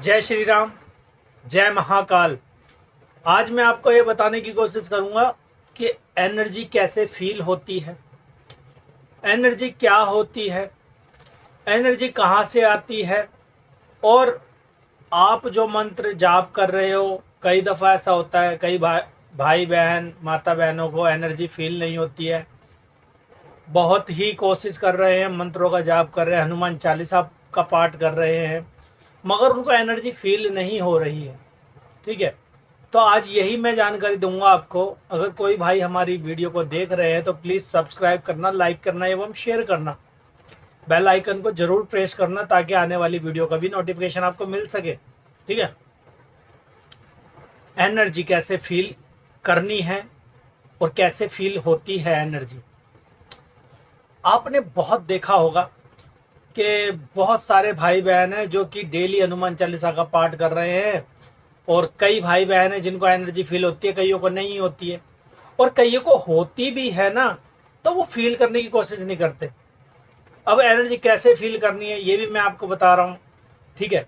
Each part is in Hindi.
जय श्री राम, जय महाकाल। आज मैं आपको ये बताने की कोशिश करूंगा कि एनर्जी कैसे फील होती है, एनर्जी क्या होती है, एनर्जी कहाँ से आती है। और आप जो मंत्र जाप कर रहे हो, कई दफ़ा ऐसा होता है कई भाई बहन माता बहनों को एनर्जी फील नहीं होती है। बहुत ही कोशिश कर रहे हैं, मंत्रों का जाप कर रहे हैं, हनुमान चालीसा का पाठ कर रहे हैं, मगर उनको एनर्जी फील नहीं हो रही है। ठीक है, तो आज यही मैं जानकारी दूंगा आपको। अगर कोई भाई हमारी वीडियो को देख रहे हैं तो प्लीज़ सब्सक्राइब करना, लाइक करना एवं शेयर करना, बेल आइकन को जरूर प्रेस करना ताकि आने वाली वीडियो का भी नोटिफिकेशन आपको मिल सके। ठीक है, एनर्जी कैसे फील करनी है और कैसे फील होती है एनर्जी। आपने बहुत देखा होगा कि बहुत सारे भाई बहन हैं जो कि डेली हनुमान चालीसा का पाठ कर रहे हैं, और कई भाई बहन हैं जिनको एनर्जी फील होती है, कईयों को नहीं होती है, और कईयों को होती भी है ना तो वो फील करने की कोशिश नहीं करते। अब एनर्जी कैसे फील करनी है ये भी मैं आपको बता रहा हूँ। ठीक है,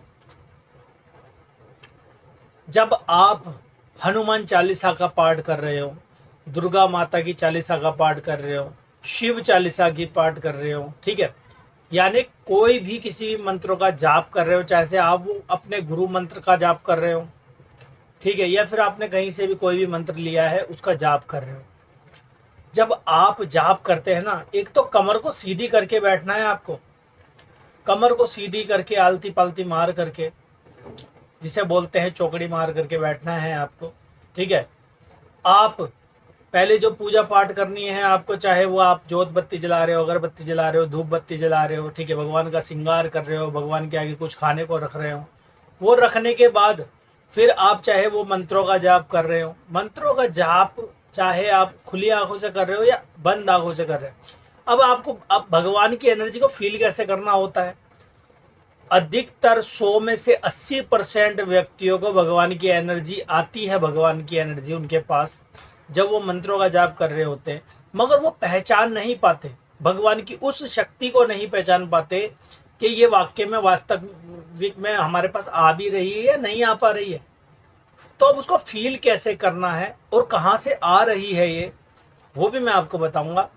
जब आप हनुमान चालीसा का पाठ कर रहे हो, दुर्गा माता की चालीसा का पाठ कर रहे हो, शिव चालीसा की पाठ कर रहे हो, ठीक है, यानी कोई भी किसी भी मंत्रों का जाप कर रहे हो, चाहे से आप वो अपने गुरु मंत्र का जाप कर रहे हो, ठीक है, या फिर आपने कहीं से भी कोई भी मंत्र लिया है उसका जाप कर रहे हो। जब आप जाप करते हैं ना, एक तो कमर को सीधी करके बैठना है आपको, कमर को सीधी करके आलती पालती मार करके, जिसे बोलते हैं चौकड़ी मार करके बैठना है आपको। ठीक है, आप पहले जो पूजा पाठ करनी है आपको, चाहे वो आप जोत बत्ती जला रहे हो, अगरबत्ती जला रहे हो, धूप बत्ती जला रहे हो, ठीक है, भगवान का श्रृंगार कर रहे हो, भगवान के आगे कुछ खाने को रख रहे हो, वो रखने के बाद फिर आप चाहे वो मंत्रों का जाप कर रहे हो, मंत्रों का जाप चाहे आप खुली आंखों से कर रहे हो या बंद आंखों से कर रहे हो। अब आपको अब भगवान की एनर्जी को फील कैसे करना होता है। अधिकतर 100 में से 80% व्यक्तियों को भगवान की एनर्जी आती है, भगवान की एनर्जी उनके पास जब वो मंत्रों का जाप कर रहे होते हैं, मगर वो पहचान नहीं पाते, भगवान की उस शक्ति को नहीं पहचान पाते कि ये वाक्य में वास्तविक में हमारे पास आ भी रही है या नहीं आ पा रही है। तो अब उसको फील कैसे करना है और कहाँ से आ रही है ये, वो भी मैं आपको बताऊंगा।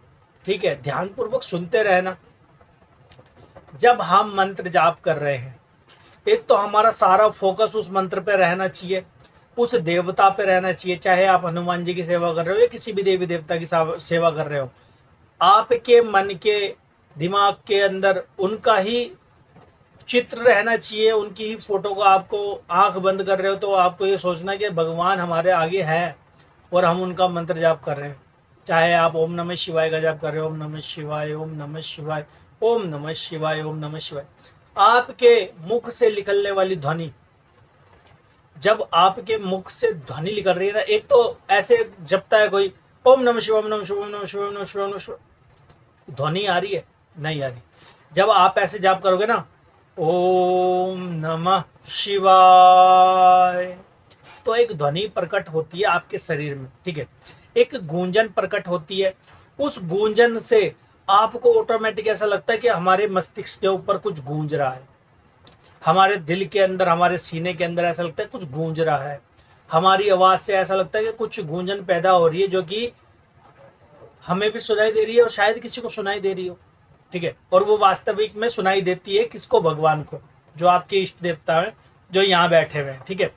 ठीक है, ध्यानपूर्वक सुनते रहना। जब हम मंत्र जाप कर रहे हैं, एक तो हमारा सारा फोकस उस मंत्र पे रहना चाहिए, उस देवता पे रहना चाहिए। चाहे आप हनुमान जी की सेवा कर रहे हो या किसी भी देवी देवता की सेवा कर रहे हो, आपके मन के दिमाग के अंदर उनका ही चित्र रहना चाहिए, उनकी ही फोटो को आपको आंख बंद कर रहे हो तो आपको ये सोचना कि भगवान हमारे आगे है और हम उनका मंत्र जाप कर रहे हैं। चाहे आप ओम नमः शिवाय का जाप कर रहे हो, ओम नमः शिवाय, ओम नमः शिवाय, ओम नमः शिवाय, ओम नमः शिवाय, आपके मुख से निकलने वाली ध्वनि, जब आपके मुख से ध्वनि निकल रही है ना, एक तो ऐसे जपता है कोई ओम नमः शिवाय, ओम नमः शिवाय, ओम नमः शिवाय, ओम नमः शिवाय, ओम नमः शिवाय, ध्वनि आ रही है? नहीं आ रही। जब आप ऐसे जाप करोगे ना, ओम नमः शिवाय, तो एक ध्वनि प्रकट होती है आपके शरीर में। ठीक है, एक गूंजन प्रकट होती है। उस गूंजन से आपको ऑटोमेटिक ऐसा लगता है कि हमारे मस्तिष्क के ऊपर कुछ गूंज रहा है, हमारे दिल के अंदर, हमारे सीने के अंदर ऐसा लगता है कुछ गूंज रहा है। हमारी आवाज़ से ऐसा लगता है कि कुछ गूंजन पैदा हो रही है जो कि हमें भी सुनाई दे रही है और शायद किसी को सुनाई दे रही हो। ठीक है, और वो वास्तविक में सुनाई देती है किसको? भगवान को, जो आपके इष्ट देवता हैं, जो यहाँ बैठे हुए हैं। ठीक है,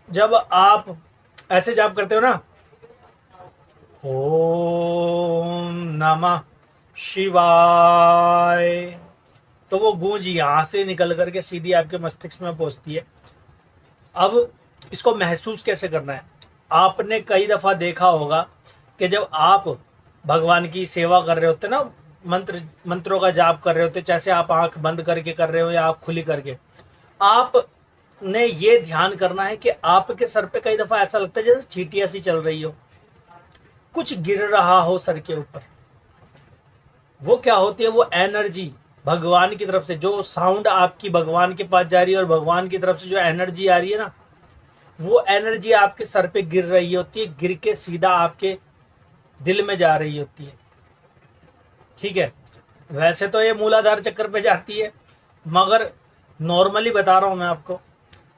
जब आप ऐसे जाप करते हो ना, ओम नमः शिवाय, तो वो गूंज यहाँ से निकल करके सीधी आपके मस्तिष्क में पहुंचती है। अब इसको महसूस कैसे करना है? आपने कई दफ़ा देखा होगा कि जब आप भगवान की सेवा कर रहे होते ना, मंत्रों का जाप कर रहे होते, चाहे आप आंख बंद करके कर रहे हो या आंख खुली करके, आपने ये ध्यान करना है कि आपके सर पे कई दफ़ा ऐसा लगता है जैसे चींटियाँ सी चल रही हो, कुछ गिर रहा हो सर के ऊपर। वो क्या होती है? वो एनर्जी भगवान की तरफ से, जो साउंड आपकी भगवान के पास जा रही है और भगवान की तरफ से जो एनर्जी आ रही है ना, वो एनर्जी आपके सर पे गिर रही होती है, गिर के सीधा आपके दिल में जा रही होती है। ठीक है, वैसे तो ये मूलाधार चक्र पे जाती है, मगर नॉर्मली बता रहा हूँ मैं आपको,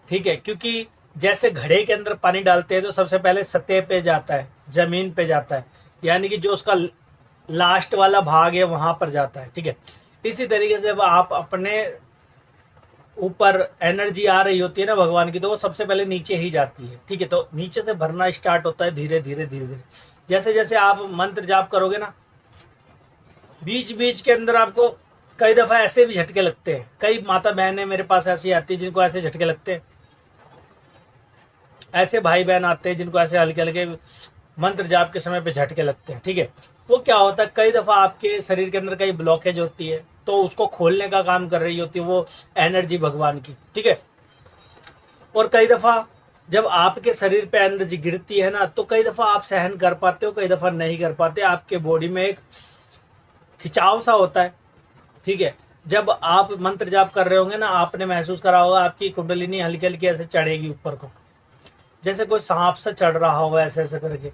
ठीक है। क्योंकि जैसे घड़े के अंदर पानी डालते हैं तो सबसे पहले सतह पे जाता है, जमीन पे जाता है, यानी कि जो उसका लास्ट वाला भाग है वहां पर जाता है, ठीक है। इसी तरीके से जब आप अपने ऊपर एनर्जी आ रही होती है ना भगवान की, तो वो सबसे पहले नीचे ही जाती है, ठीक है। तो नीचे से भरना स्टार्ट होता है धीरे धीरे धीरे धीरे। जैसे जैसे आप मंत्र जाप करोगे ना, बीच बीच के अंदर आपको कई दफ़ा ऐसे भी झटके लगते हैं। कई माता बहनें मेरे पास ऐसी आती है जिनको ऐसे झटके लगते हैं, ऐसे भाई बहन आते हैं जिनको ऐसे हल्के हल्के मंत्र जाप के समय पे झटके लगते हैं, ठीक है। वो क्या होता है, कई दफ़ा आपके शरीर के अंदर कई ब्लॉकेज होती है, तो उसको खोलने का काम कर रही होती है वो एनर्जी भगवान की, ठीक है। और कई दफ़ा जब आपके शरीर पे एनर्जी गिरती है ना, तो कई दफ़ा आप सहन कर पाते हो, कई दफ़ा नहीं कर पाते। आपके बॉडी में एक खिंचाव सा होता है, ठीक है। जब आप मंत्र जाप कर रहे होंगे ना, आपने महसूस करा होगा आपकी कुंडलिनी हल्की हल्की ऐसे चढ़ेगी ऊपर को, जैसे कोई सांप सा चढ़ रहा होगा ऐसे ऐसे करके।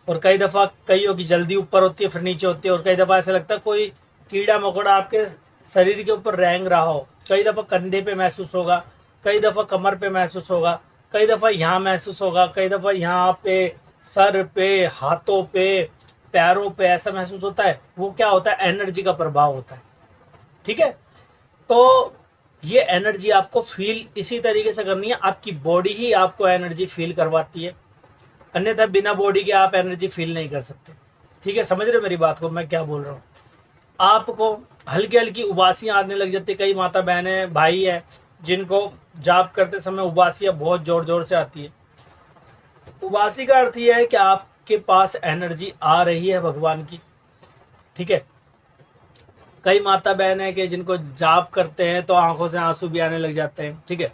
और कई दफ़ा कईयों की जल्दी ऊपर होती है फिर नीचे होती है, और कई दफ़ा ऐसा लगता है कोई कीड़ा मकोड़ा आपके शरीर के ऊपर रेंग रहा हो। कई दफ़ा कंधे पे महसूस होगा, कई दफ़ा कमर पे महसूस होगा, कई दफ़ा यहाँ महसूस होगा, कई दफ़ा यहाँ पे, सर पे, हाथों पे, पैरों पे ऐसा महसूस होता है। वो क्या होता है, एनर्जी का प्रभाव होता है, ठीक है। तो ये एनर्जी आपको फील इसी तरीके से करनी है, आपकी बॉडी ही आपको एनर्जी फील करवाती है, अन्यथा बिना बॉडी के आप एनर्जी फील नहीं कर सकते, ठीक है। समझ रहे हो मेरी बात को, मैं क्या बोल रहा हूँ। आपको हल्की हल्की उबासियाँ आने लग जाती है। कई माता बहनें भाई हैं जिनको जाप करते समय उबासियाँ बहुत ज़ोर ज़ोर से आती है। उबासी का अर्थ यह है कि आपके पास एनर्जी आ रही है भगवान की, ठीक है। कई माता बहन है कि जिनको जाप करते हैं तो आंखों से आंसू भी आने लग जाते हैं, ठीक है।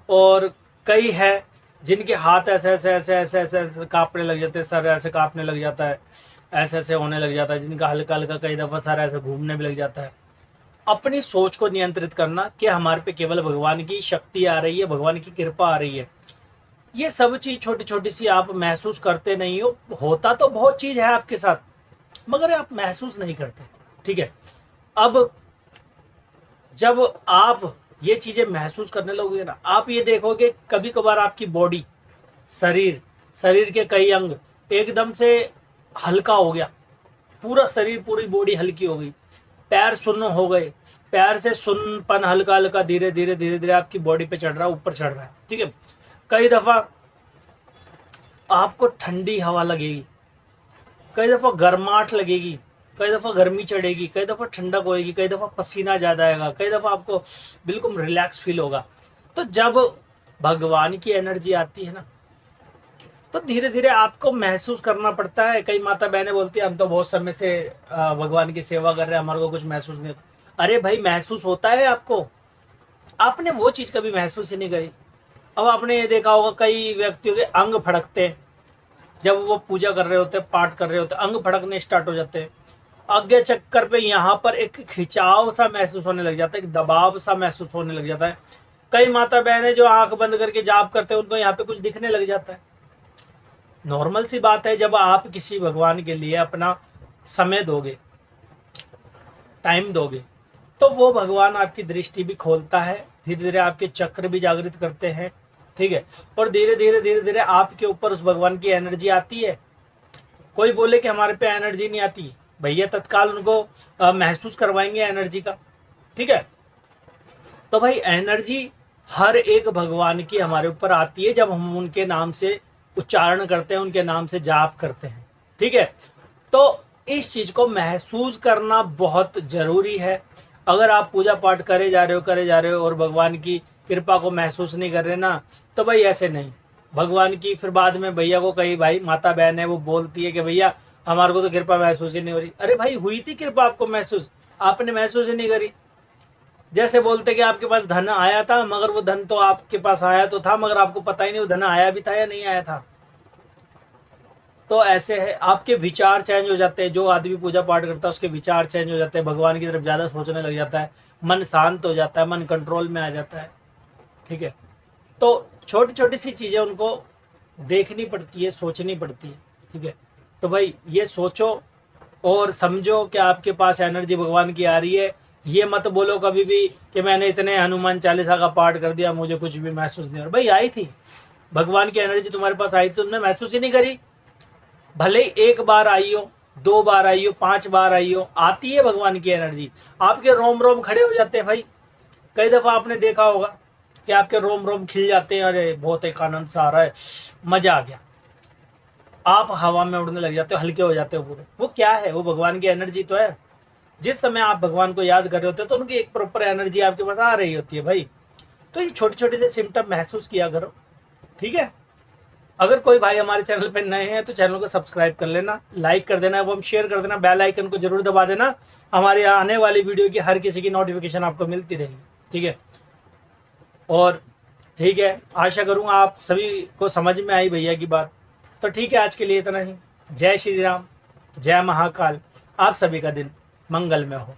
और कई है जिनके हाथ ऐसे ऐसे ऐसे ऐसे ऐसे ऐसे कांपने लग जाते हैं, सर ऐसे कांपने लग जाता है, ऐसे ऐसे होने लग जाता है, जिनका हल्का हल्का कई दफ़ा सर ऐसे घूमने भी लग जाता है। अपनी सोच को नियंत्रित करना कि हमारे पे केवल भगवान की शक्ति आ रही है, भगवान की कृपा आ रही है। ये सब चीज़ छोटी छोटी सी आप महसूस करते नहीं हो, होता तो बहुत चीज़ है आपके साथ, मगर आप महसूस नहीं करते, ठीक है। अब जब आप ये चीज़ें महसूस करने लगोगे ना, आप ये देखोगे कभी कभार आपकी बॉडी, शरीर, शरीर के कई अंग एकदम से हल्का हो गया, पूरा शरीर पूरी बॉडी हल्की हो गई, पैर सुन्न हो गए, पैर से सुन्नपन हल्का हल्का धीरे धीरे धीरे धीरे आपकी बॉडी पे चढ़ रहा है, ऊपर चढ़ रहा है, ठीक है। कई दफ़ा आपको ठंडी हवा लगेगी, कई दफ़ा गर्माहट लगेगी, कई दफ़ा गर्मी चढ़ेगी, कई दफ़ा ठंडक होएगी, कई दफ़ा पसीना ज़्यादा आएगा, कई दफ़ा आपको बिल्कुल रिलैक्स फील होगा। तो जब भगवान की एनर्जी आती है ना, तो धीरे धीरे आपको महसूस करना पड़ता है। कई माता बहनें बोलती है हम तो बहुत समय से भगवान की सेवा कर रहे हैं, हमारे को कुछ महसूस नहीं होता। अरे भाई, महसूस होता है आपको, आपने वो चीज़ कभी महसूस ही नहीं करी। अब आपने ये देखा होगा कई व्यक्तियों के अंग फड़कते हैं, जब वो पूजा कर रहे होते हैं, पाठ कर रहे होते हैं, अंग फड़कने स्टार्ट हो जाते हैं। आगे चक्कर पे यहाँ पर एक खिंचाव सा महसूस होने लग जाता है, एक दबाव सा महसूस होने लग जाता है। कई माता बहनें जो आंख बंद करके जाप करते हैं उनको यहाँ पे कुछ दिखने लग जाता है। नॉर्मल सी बात है, जब आप किसी भगवान के लिए अपना समय दोगे, टाइम दोगे, तो वो भगवान आपकी दृष्टि भी खोलता है, धीरे धीरे आपके चक्र भी जागृत करते हैं, ठीक है। और धीरे धीरे आपके ऊपर उस भगवान की एनर्जी आती है। कोई बोले कि हमारे पे एनर्जी नहीं आती, भैया तत्काल उनको महसूस करवाएंगे एनर्जी का, ठीक है। तो भाई एनर्जी हर एक भगवान की हमारे ऊपर आती है जब हम उनके नाम से उच्चारण करते हैं, उनके नाम से जाप करते हैं, ठीक है। तो इस चीज़ को महसूस करना बहुत ज़रूरी है। अगर आप पूजा पाठ करे जा रहे हो और भगवान की कृपा को महसूस नहीं कर रहे ना, तो भाई ऐसे नहीं। भगवान की फिर बाद में भैया को कही भाई माता बहन है वो बोलती है कि भैया हमारे को तो कृपा महसूस ही नहीं हो रही। अरे भाई, हुई थी कृपा आपको महसूस, आपने महसूस ही नहीं करी। जैसे बोलते कि आपके पास धन आया था, मगर वो धन तो आपके पास आया तो था, मगर आपको पता ही नहीं वो धन आया भी था या नहीं आया था। तो ऐसे है, आपके विचार चेंज हो जाते हैं। जो आदमी पूजा पाठ करता है उसके विचार चेंज हो जाते हैं, भगवान की तरफ ज़्यादा सोचने लग जाता है, मन शांत हो जाता है, मन कंट्रोल में आ जाता है, ठीक है। तो छोटी छोटी सी चीज़ें उनको देखनी पड़ती है, सोचनी पड़ती है, ठीक है। तो भाई ये सोचो और समझो कि आपके पास एनर्जी भगवान की आ रही है, ये मत बोलो कभी भी कि मैंने इतने हनुमान चालीसा का पाठ कर दिया मुझे कुछ भी महसूस नहीं हो रहा। भाई आई थी, भगवान की एनर्जी तुम्हारे पास आई थी, तुमने महसूस ही नहीं करी। भले एक बार आई हो, 2 बार आई हो, 5 बार आई हो, आती है भगवान की एनर्जी। आपके रोम रोम खड़े हो जाते हैं भाई। कई दफ़ा आपने देखा होगा कि आपके रोम रोम खिल जाते हैं, अरे बहुत एक आनंद सा आ रहा है, मज़ा आ गया। आप हवा में उड़ने लग जाते हो, हल्के हो जाते हो पूरे। वो क्या है? वो भगवान की एनर्जी तो है। जिस समय आप भगवान को याद कर रहे होते हो तो उनकी एक प्रॉपर एनर्जी आपके पास आ रही होती है भाई। तो ये छोटे छोटे से सिम्टम महसूस किया करो, ठीक है। अगर कोई भाई हमारे चैनल पर नए हैं तो चैनल को सब्सक्राइब कर लेना, लाइक कर देना, वो हम शेयर कर देना, बेल आइकन को जरूर दबा देना। हमारे यहाँ आने वाली वीडियो की हर किसी की नोटिफिकेशन आपको मिलती रहेगी, ठीक है। और ठीक है, आशा करूँगा आप सभी को समझ में आई भैया की बात। तो ठीक है, आज के लिए इतना ही। जय श्री राम, जय महाकाल। आप सभी का दिन मंगल में हो।